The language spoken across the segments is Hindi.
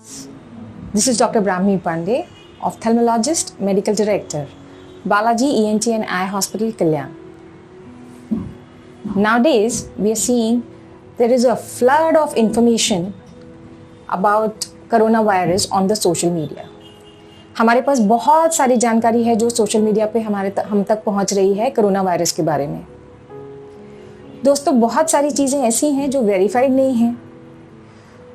This is Dr. Brahmi Pandey, ophthalmologist, medical director, Balaji ENT and Eye Hospital, Kalyan. Nowadays, we are seeing there is a flood of information about coronavirus on the social media. हमारे पास बहुत सारी जानकारी है जो सोशल मीडिया पे हम तक पहुंच रही है कोरोना वायरस के बारे में। दोस्तों, बहुत सारी चीज़ें ऐसी हैं जो वेरीफाइड नहीं हैं।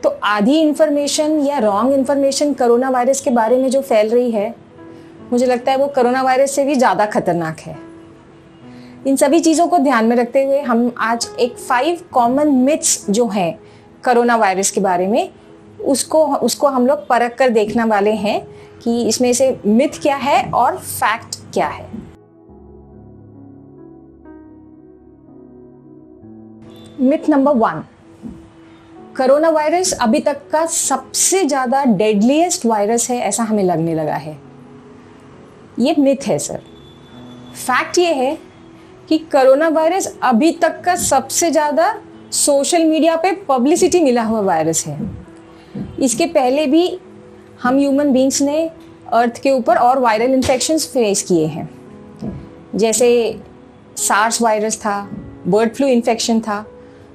तो आधी इन्फॉर्मेशन या रॉन्ग इन्फॉर्मेशन कोरोना वायरस के बारे में जो फैल रही है, मुझे लगता है वो कोरोना वायरस से भी ज़्यादा खतरनाक है। इन सभी चीज़ों को ध्यान में रखते हुए हम आज एक 5 कॉमन मिथ्स जो हैं कोरोना वायरस के बारे में उसको हम लोग परख कर देखने वाले हैं कि इसमें से मिथ क्या है और फैक्ट क्या है। मिथ नंबर 1, कोरोना वायरस अभी तक का सबसे ज़्यादा डेडलीस्ट वायरस है, ऐसा हमें लगने लगा है। ये मिथ है सर। फैक्ट ये है कि कोरोना वायरस अभी तक का सबसे ज़्यादा सोशल मीडिया पे पब्लिसिटी मिला हुआ वायरस है। इसके पहले भी हम ह्यूमन बींग्स ने अर्थ के ऊपर और वायरल इन्फेक्शंस फेस किए हैं, जैसे सार्स वायरस था, बर्ड फ्लू इन्फेक्शन था।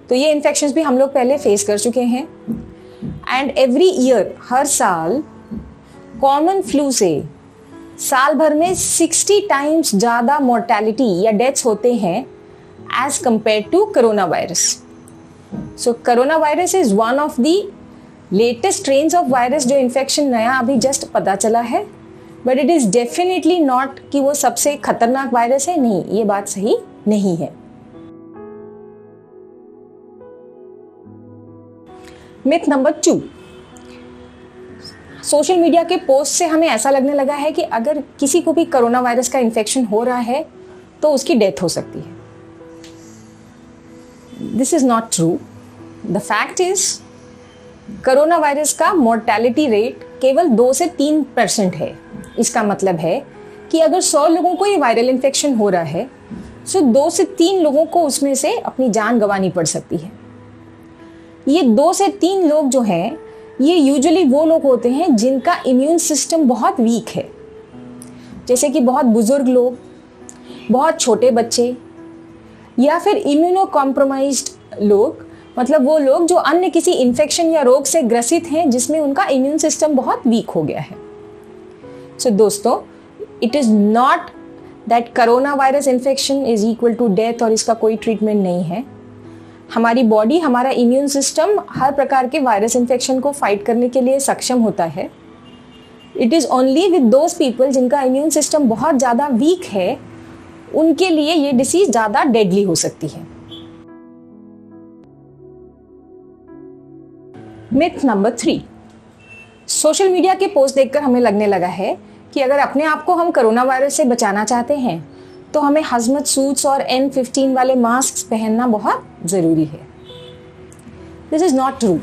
तो ये इन्फेक्शंस भी हम लोग पहले फेस कर चुके हैं। एंड एवरी ईयर, हर साल कॉमन फ्लू से साल भर में 60 टाइम्स ज़्यादा मोर्टेलिटी या डेथ्स होते हैं as compare to corona virus. So corona virus is one of the latest strains of virus जो इन्फेक्शन नया अभी जस्ट पता चला है, but it is definitely not कि वो सबसे खतरनाक वायरस है। नहीं, ये बात सही नहीं है। मिथ नंबर 2, सोशल मीडिया के पोस्ट से हमें ऐसा लगने लगा है कि अगर किसी को भी कोरोना वायरस का इन्फेक्शन हो रहा है तो उसकी डेथ हो सकती है। This is not true. The fact is corona virus का मोर्टेलिटी रेट केवल 2 से 3% है। इसका मतलब है कि अगर 100 लोगों को ये वायरल इन्फेक्शन हो रहा है तो 2 से 3 लोगों को उसमें से अपनी जान गंवानी पड़ सकती है। ये 2 से 3 लोग जो हैं, ये यूजुअली वो लोग होते हैं जिनका इम्यून सिस्टम बहुत वीक है, जैसे कि बहुत बुजुर्ग लोग, बहुत छोटे बच्चे, या फिर इम्यूनो कॉम्प्रोमाइज्ड लोग, मतलब वो लोग जो अन्य किसी इन्फेक्शन या रोग से ग्रसित हैं जिसमें उनका इम्यून सिस्टम बहुत वीक हो गया है। सो दोस्तों, it is not that corona virus infection is equal to death और इसका कोई ट्रीटमेंट नहीं है। हमारी बॉडी, हमारा इम्यून सिस्टम हर प्रकार के वायरस इन्फेक्शन को फाइट करने के लिए सक्षम होता है। It is only with those people जिनका इम्यून सिस्टम बहुत ज़्यादा वीक है, उनके लिए ये डिसीज ज़्यादा डेडली हो सकती है। मिथ नंबर 3, सोशल मीडिया के पोस्ट देखकर हमें लगने लगा है कि अगर अपने आप को हम कोरोना वायरस से बचाना चाहते हैं तो हमें हजमत सूट्स और N15 वाले मास्क पहनना बहुत ज़रूरी है। This is not true.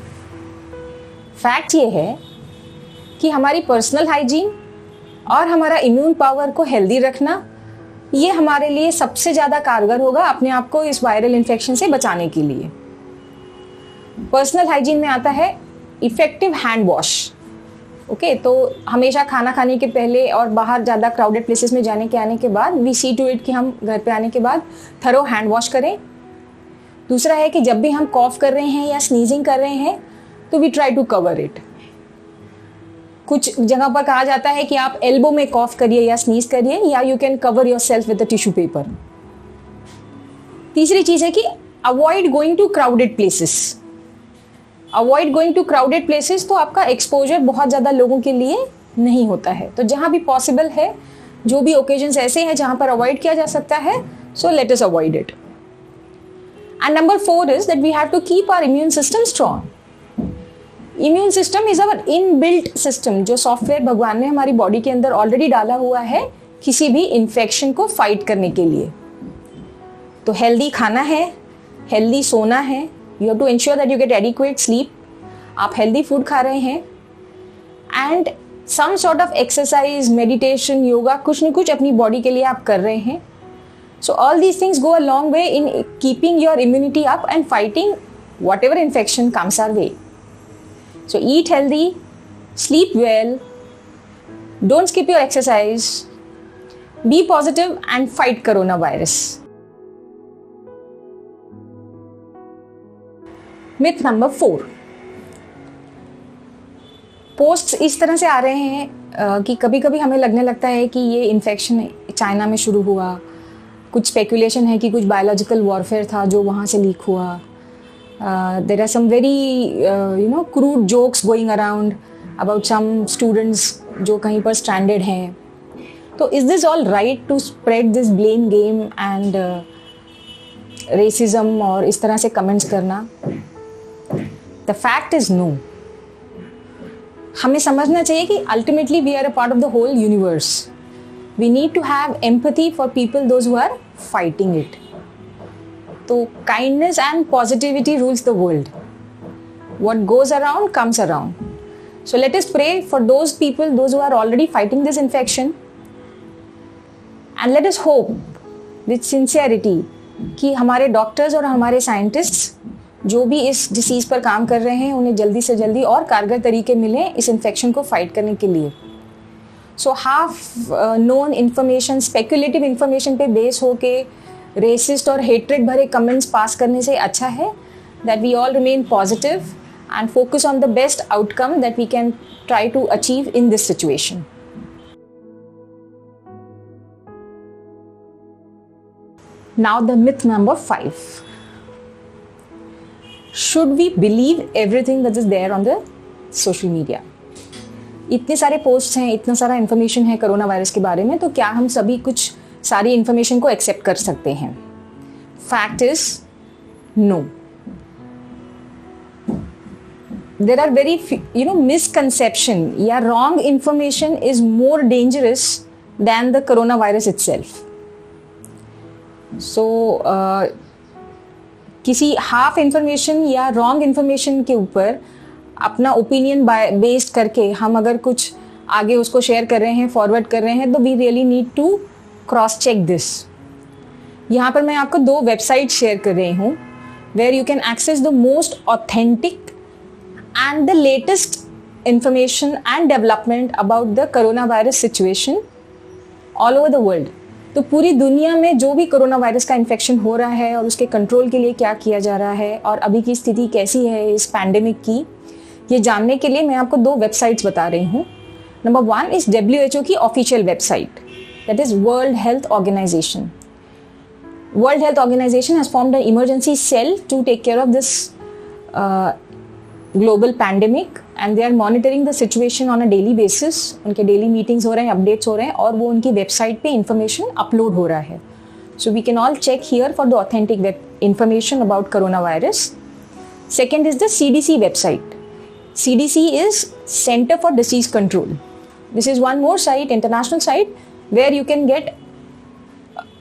Fact ये है कि हमारी पर्सनल हाइजीन और हमारा इम्यून पावर को हेल्दी रखना, ये हमारे लिए सबसे ज़्यादा कारगर होगा अपने आप को इस वायरल इन्फेक्शन से बचाने के लिए। पर्सनल हाइजीन में आता है इफेक्टिव हैंड वॉश। ओके, तो हमेशा खाना खाने के पहले और बाहर ज़्यादा क्राउडेड प्लेसेस में जाने के आने के बाद वी सी टू इट कि हम घर पे आने के बाद थरो हैंड वॉश करें। दूसरा है कि जब भी हम कॉफ कर रहे हैं या स्नीजिंग कर रहे हैं तो we try to cover it. कुछ जगह पर कहा जाता है कि आप एल्बो में कॉफ करिए या स्नीज करिए, या you can cover yourself with a tissue paper. तीसरी चीज़ है कि avoid going to crowded places. Avoid going to crowded places, तो आपका एक्सपोजर बहुत ज़्यादा लोगों के लिए नहीं होता है। तो जहाँ भी पॉसिबल है, जो भी ओकेजन्स ऐसे हैं जहाँ पर अवॉइड किया जा सकता है, so let us avoid it. And number 4 is that we have to keep our immune system strong. Immune system is our inbuilt system, जो सॉफ्टवेयर भगवान ने हमारी बॉडी के अंदर ऑलरेडी डाला हुआ है किसी भी इन्फेक्शन को फाइट करने के लिए। तो हेल्दी खाना है, हेल्दी सोना है, you have to ensure that you get adequate sleep. आप हेल्दी फूड खा रहे हैं and some sort of exercise, meditation, yoga, कुछ न कुछ अपनी बॉडी के लिए आप कर रहे हैं। So all these things go a long way in keeping your immunity up and fighting whatever infection comes our way. So eat healthy, sleep well, don't skip your exercise, be positive and fight coronavirus. Myth number 4. Posts इस तरह से आ रहे हैं कि कभी कभी हमें लगने लगता है कि ये इन्फेक्शन चाइना में शुरू हुआ, कुछ स्पेकुलेशन है कि कुछ बायोलॉजिकल वॉरफेयर था जो वहाँ से लीक हुआ. There are some very crude jokes going around about some students जो कहीं पर स्ट्रैंडेड हैं. तो is this all right to spread this blame game and racism और इस तरह से कमेंट्स करना? The fact is no. हमें समझना चाहिए कि ultimately we are a part of the whole universe. We need to have empathy for people those who are fighting it. तो kindness and positivity rules the world. What goes around comes around. So let us pray for those people, those who are already fighting this infection, and let us hope with sincerity कि हमारे डॉक्टर्स और हमारे साइंटिस्ट्स जो भी इस डिसीज़ पर काम कर रहे हैं उन्हें जल्दी से जल्दी और कारगर तरीके मिलें इस इन्फेक्शन को फाइट करने के लिए. So half known information, speculative information पे बेस होके रेसिस्ट और हेट्रेड भरे कमेंट्स पास करने से अच्छा है that we all remain positive and focus on the best outcome that we can try to achieve in this situation. Now the myth number 5. Should we believe everything that is there on the social media? इतने सारे पोस्ट्स हैं, इतना सारा इन्फॉर्मेशन है कोरोना वायरस के बारे में, तो क्या हम सभी कुछ सारी इन्फॉर्मेशन को एक्सेप्ट कर सकते हैं? Fact is no. There are very misconception या wrong information is more dangerous than the coronavirus itself. So किसी half information या wrong information के ऊपर अपना opinion based करके हम अगर कुछ आगे उसको share कर रहे हैं, forward कर रहे हैं, तो we really need to cross check this. यहाँ पर मैं आपको 2 websites share कर रही हूँ where you can access the most authentic and the latest information and development about the coronavirus situation all over the world. तो पूरी दुनिया में जो भी कोरोना वायरस का इन्फेक्शन हो रहा है और उसके कंट्रोल के लिए क्या किया जा रहा है और अभी की स्थिति कैसी है इस पैंडेमिक की, ये जानने के लिए मैं आपको 2 वेबसाइट्स बता रही हूँ. नंबर 1 इज WHO की official website, that is world health organization. World health organization has formed an emergency cell to take care of this global pandemic and they are monitoring the situation on a daily basis. उनके डेली मीटिंग्स हो रहे हैं, अपडेट्स हो रहे हैं और वो उनकी वेबसाइट पे इंफॉर्मेशन अपलोड हो रहा है. So we can all check here for the authentic web information about corona virus. Second is the CDC website. CDC is center for disease control. This is one more site, international site, where you can get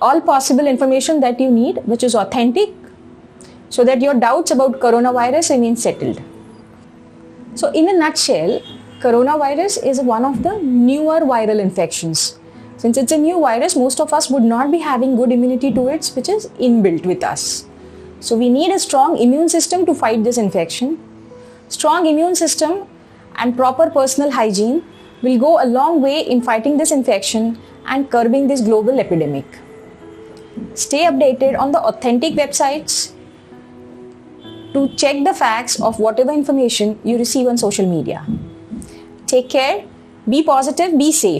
all possible information that you need, which is authentic, so that your doubts about coronavirus remain settled. So in a nutshell, coronavirus is one of the newer viral infections. Since it's a new virus, most of us would not be having good immunity to it, which is inbuilt with us. So we need a strong immune system to fight this infection. Strong immune system and proper personal hygiene will go a long way in fighting this infection and curbing this global epidemic. Stay updated on the authentic websites to check the facts of whatever information you receive on social media. Take care, be positive, be safe.